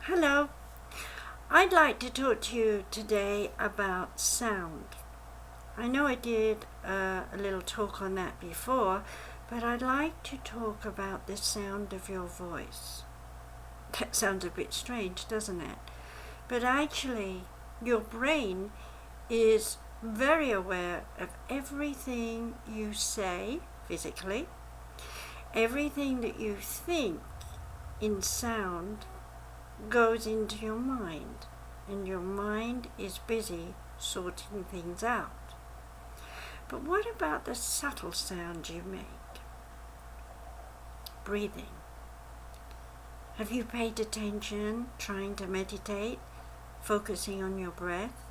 Hello, I'd like to talk to you today about sound. I know I did a little talk on that before, but I'd like to talk about the sound of your voice. That sounds a bit strange, doesn't it? But actually, your brain is very aware of everything you say physically, everything that you think in sound goes into your mind, and your mind is busy sorting things out. But what about the subtle sounds you make? Breathing. Have you paid attention trying to meditate, focusing on your breath?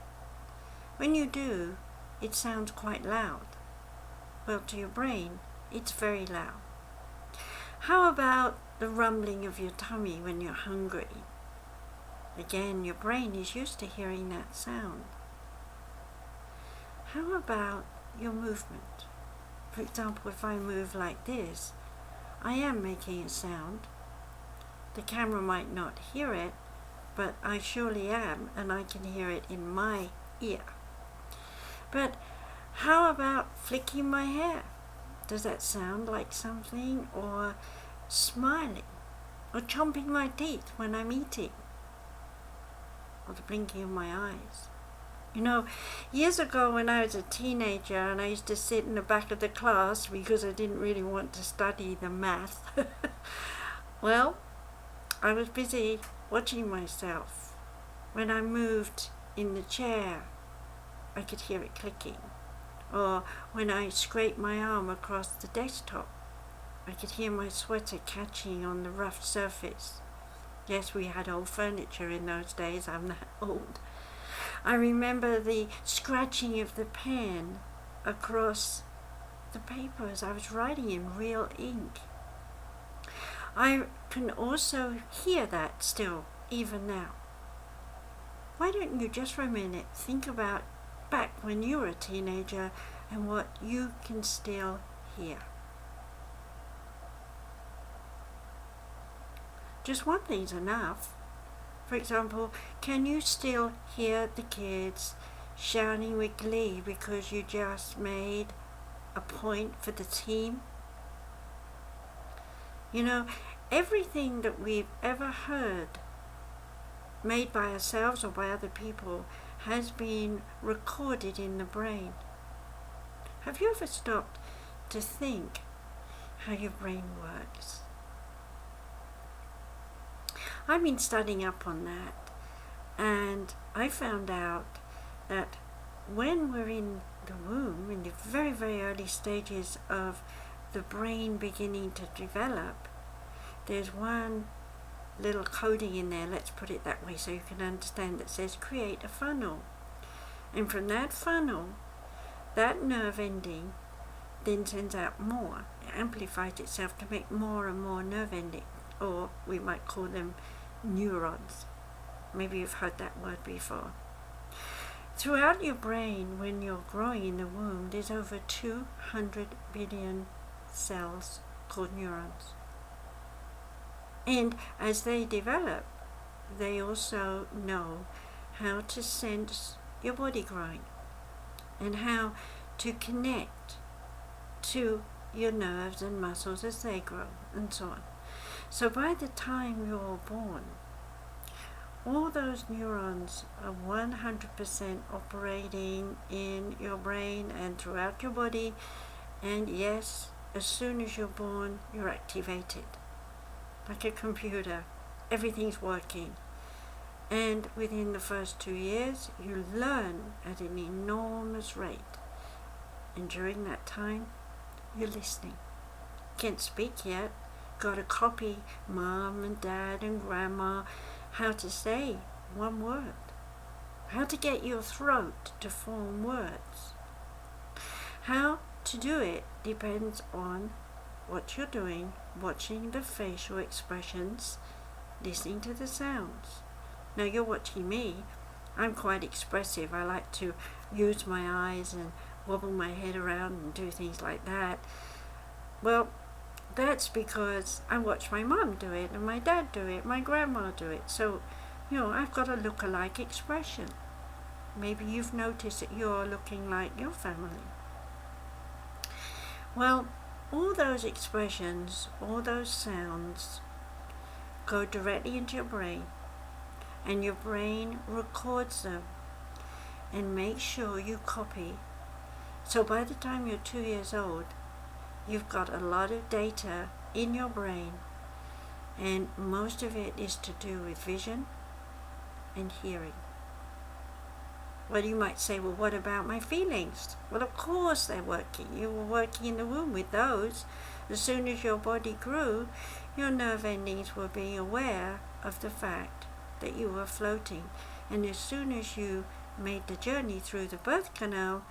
When you do, it sounds quite loud. Well, to your brain, it's very loud. How about the rumbling of your tummy when you're hungry? Again, your brain is used to hearing that sound. How about your movement? For example, if I move like this, I am making a sound. The camera might not hear it, but I surely am, and I can hear it in my ear. But how about flicking my hair? Does that sound like something? Or smiling? Or chomping my teeth when I'm eating? Or the blinking of my eyes? You know, years ago when I was a teenager and I used to sit in the back of the class because I didn't really want to study the math, well, I was busy watching myself. When I moved in the chair, I could hear it clicking. Or when I scraped my arm across the desktop, I could hear my sweater catching on the rough surface. Yes, we had old furniture in those days, I'm that old. I remember the scratching of the pen across the paper as I was writing in real ink. I can also hear that still, even now. Why don't you just for a minute think about back when you were a teenager and what you can still hear? Just one thing's enough. For example, can you still hear the kids shouting with glee because you just made a point for the team? You know, everything that we've ever heard, made by ourselves or by other people, has been recorded in the brain. Have you ever stopped to think how your brain works? I've been studying up on that, and I found out that when we're in the womb, in the very, very early stages of the brain beginning to develop, there's one little coding in there, let's put it that way so you can understand, that says create a funnel. And from that funnel, that nerve ending then sends out more. It amplifies itself to make more and more nerve ending, or we might call them neurons. Maybe you've heard that word before. Throughout your brain, when you're growing in the womb, there's over 200 billion cells called neurons. And as they develop, they also know how to sense your body growing and how to connect to your nerves and muscles as they grow, and so on. So by the time you're born, all those neurons are 100% operating in your brain and throughout your body. And yes, as soon as you're born, you're activated. Like a computer, everything's working. And within the first 2 years, you learn at an enormous rate. And during that time, you're listening. Can't speak yet. Got to copy mom and dad and grandma how to say one word. How to get your throat to form words. How to do it depends on what you're doing, watching the facial expressions, listening to the sounds. Now you're watching me. I'm quite expressive. I like to use my eyes and wobble my head around and do things like that. Well, that's because I watched my mom do it and my dad do it, my grandma do it. So I've got a look-alike expression. Maybe you've noticed that you're looking like your family. Well, all those expressions, all those sounds go directly into your brain, and your brain records them and makes sure you copy. So by the time you're 2 years old, you've got a lot of data in your brain, and most of it is to do with vision and hearing. Well, you might say, well, what about my feelings? Well, of course they're working. You were working in the womb with those. As soon as your body grew, your nerve endings were being aware of the fact that you were floating. And as soon as you made the journey through the birth canal,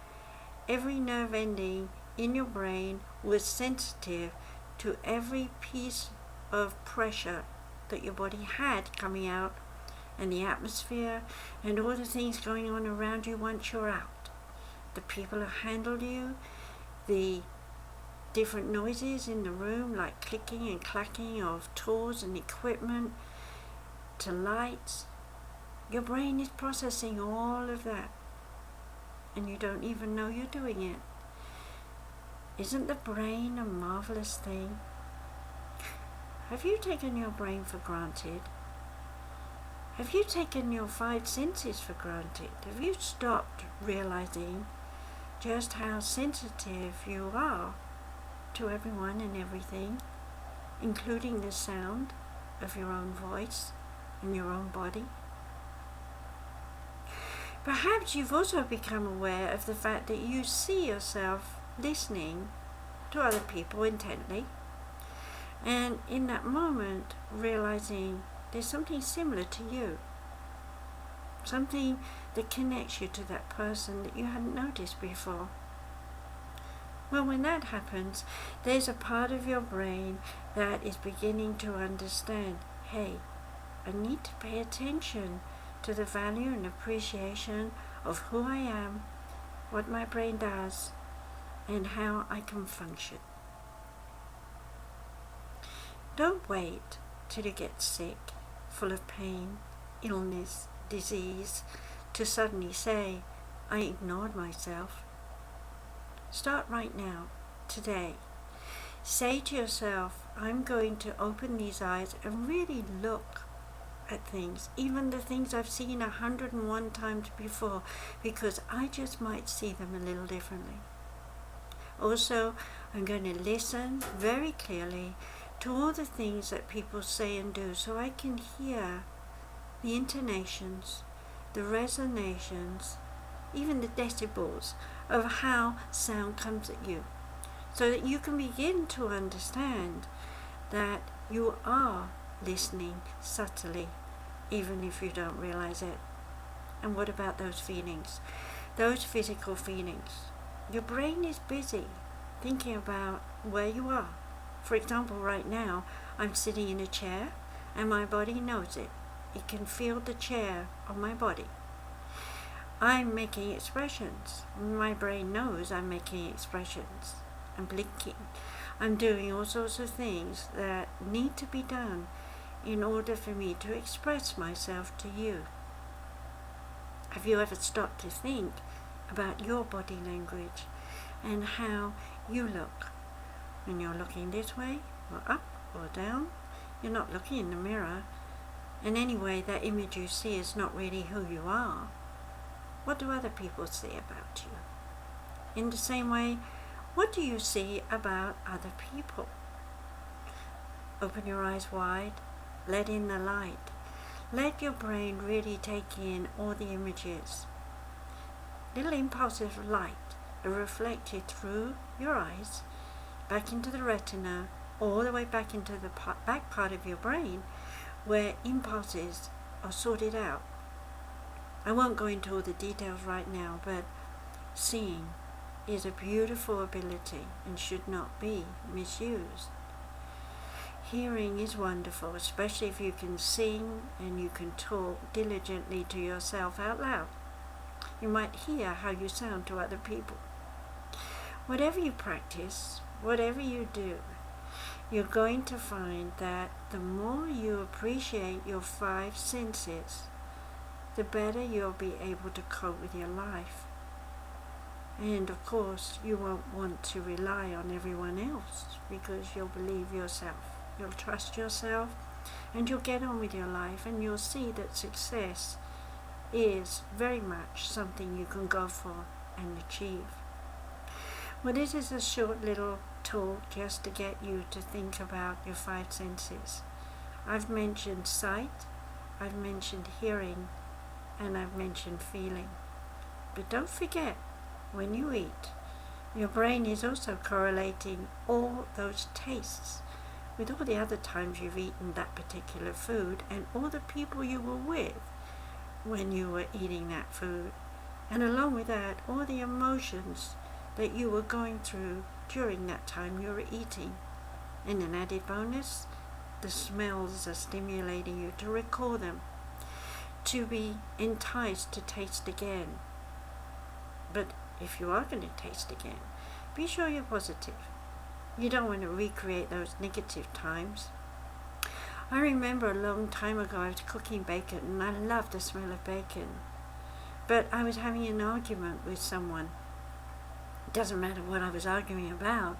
every nerve ending in your brain was sensitive to every piece of pressure that your body had coming out, and the atmosphere and all the things going on around you once you're out. The people who handled you, the different noises in the room like clicking and clacking of tools and equipment to lights. Your brain is processing all of that, and you don't even know you're doing it. Isn't the brain a marvelous thing? Have you taken your brain for granted? Have you taken your 5 senses for granted? Have you stopped realizing just how sensitive you are to everyone and everything, including the sound of your own voice and your own body? Perhaps you've also become aware of the fact that you see yourself listening to other people intently, and in that moment realizing there's something similar to you, something that connects you to that person that you hadn't noticed before. Well, when that happens, there's a part of your brain that is beginning to understand, hey, I need to pay attention to the value and appreciation of who I am, what my brain does, and how I can function. Don't wait till you get sick, full of pain, illness, disease, to suddenly say, I ignored myself. Start right now, today. Say to yourself, I'm going to open these eyes and really look at things, even the things I've seen 101 times before, because I just might see them a little differently. Also, I'm going to listen very clearly to all the things that people say and do, so I can hear the intonations, the resonations, even the decibels of how sound comes at you, so that you can begin to understand that you are listening subtly, even if you don't realize it. And what about those feelings, those physical feelings? Your brain is busy thinking about where you are. For example, right now, I'm sitting in a chair, and my body knows it. It can feel the chair on my body. I'm making expressions. My brain knows I'm making expressions. I'm blinking. I'm doing all sorts of things that need to be done in order for me to express myself to you. Have you ever stopped to think about your body language and how you look? When you're looking this way, or up, or down, you're not looking in the mirror. And anyway, that image you see is not really who you are. What do other people say about you? In the same way, what do you see about other people? Open your eyes wide, let in the light. Let your brain really take in all the images. Little impulses of light are reflected through your eyes, back into the retina, all the way back into the back part of your brain, where impulses are sorted out. I won't go into all the details right now, but seeing is a beautiful ability and should not be misused. Hearing is wonderful, especially if you can sing and you can talk diligently to yourself out loud. You might hear how you sound to other people. Whatever you practice, whatever you do, you're going to find that the more you appreciate your 5 senses, the better you'll be able to cope with your life. And of course, you won't want to rely on everyone else because you'll believe yourself. You'll trust yourself and you'll get on with your life, and you'll see that success is very much something you can go for and achieve. Well, this is a short little talk just to get you to think about your five senses. I've mentioned sight, I've mentioned hearing, and I've mentioned feeling. But don't forget, when you eat, your brain is also correlating all those tastes with all the other times you've eaten that particular food and all the people you were with when you were eating that food. And along with that, all the emotions that you were going through during that time you were eating. And an added bonus, the smells are stimulating you to recall them, to be enticed to taste again. But if you are going to taste again, be sure you're positive. You don't want to recreate those negative times. I remember a long time ago I was cooking bacon, and I loved the smell of bacon. But I was having an argument with someone. It doesn't matter what I was arguing about,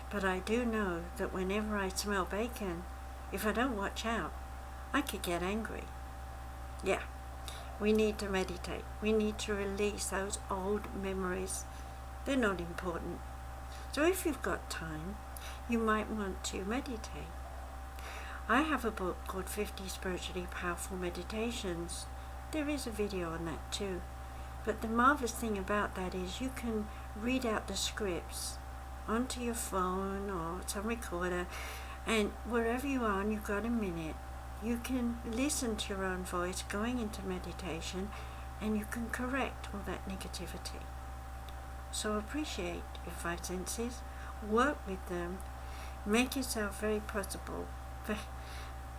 but I do know that whenever I smell bacon, if I don't watch out, I could get angry. Yeah, we need to meditate. We need to release those old memories. They're not important. So if you've got time, you might want to meditate. I have a book called 50 Spiritually Powerful Meditations. There is a video on that too. But the marvelous thing about that is you can read out the scripts onto your phone or some recorder, and wherever you are and you've got a minute, you can listen to your own voice going into meditation, and you can correct all that negativity. So appreciate your five senses, work with them, make yourself very possible.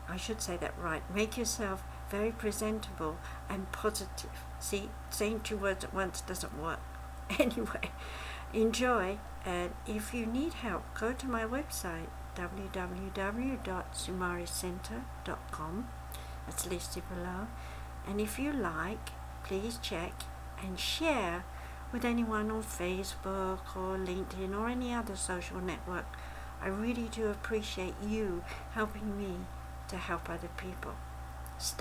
I should say that right. Make yourself very presentable and positive. See, saying two words at once doesn't work. Anyway, enjoy, and if you need help, go to my website, www.sumaricenter.com. That's listed below. And if you like, please check and share with anyone on Facebook or LinkedIn or any other social network. I really do appreciate you helping me to help other people.